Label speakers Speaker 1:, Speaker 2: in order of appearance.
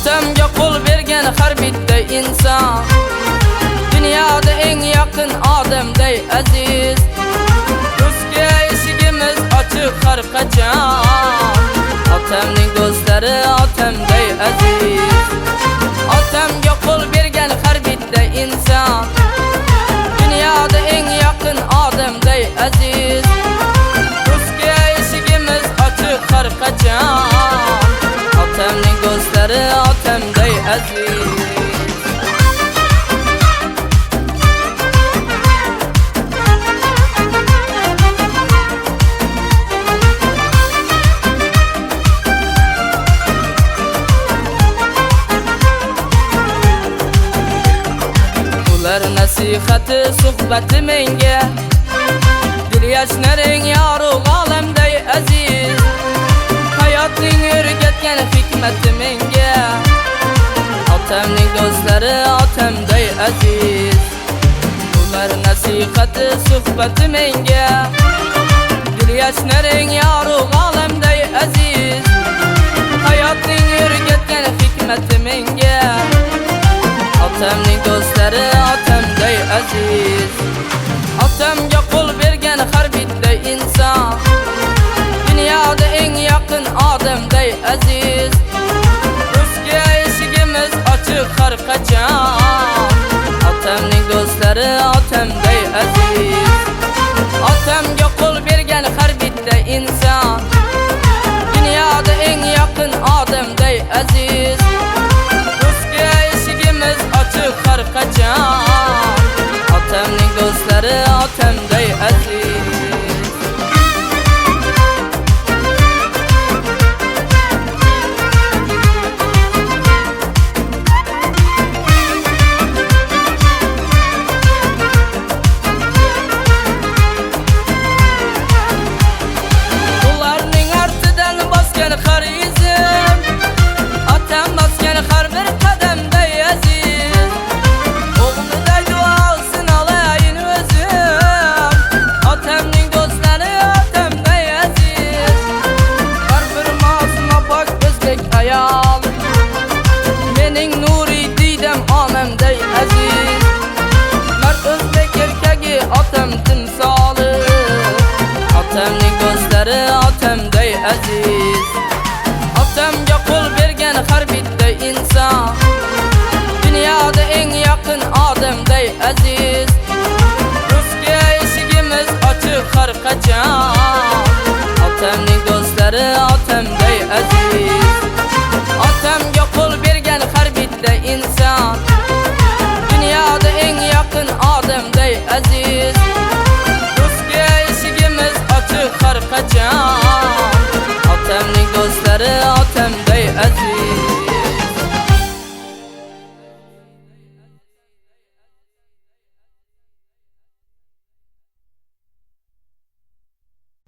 Speaker 1: Otamga qo'l bergan har bitta inson dunyoda eng yaqin odamday aziz. Do'stga eshigimiz ochiq har qachon. Otamning do'stlari otamday aziz. Otamga qo'l bergan har bitta inson dunyoda eng yaqin odamday aziz. Do'stga eshigimiz ochiq har qachon. Otamning do'stlari otamday aziz. Ular nasihati suhbati menga dil yashnaring yorug' olamday aziz. Hayotning o'rgatgan hikmati menga otamning do'stlari otamday aziz. Ular nasihati suhbati menga dil yashnaring yorug' olamday aziz. Hayotning o'rgatgan hikmati menga otamning do'stlari otamday aziz. Otamga qo'l bergan har bitta inson dunyoda eng yaqin odamday aziz. Do'stga eshigimiz ochiq har qachon. Otamning do'stlari otamday aziz. Otamga qo'l bergan har bitta inson dunyoda eng yaqin odamday aziz. Do'stga eshigimiz ochiq har qachon. Otamning do'stlari otamday aziz. Ularning ortidan bosgan har izim otam bosgan har bir qadamday aziz. O'g'liday duosini olayin o'zim. Otamning do'stlari otamday aziz. Har bir masuma pok o'zbek ayol mening nuriy diydam onamday aziz. Mard o'zbek erkagi otam timsoli. Otamning do'stlari otamday aziz. Otamga qo'l bergan har bitta inson dunyoda eng yaqin odamday aziz. Do'stga eshigimiz ochiq har qachon. Otamning do'stlari otamday aziz. Otamga qo'l bergan har bitta inson dunyoda eng yaqin odamday aziz.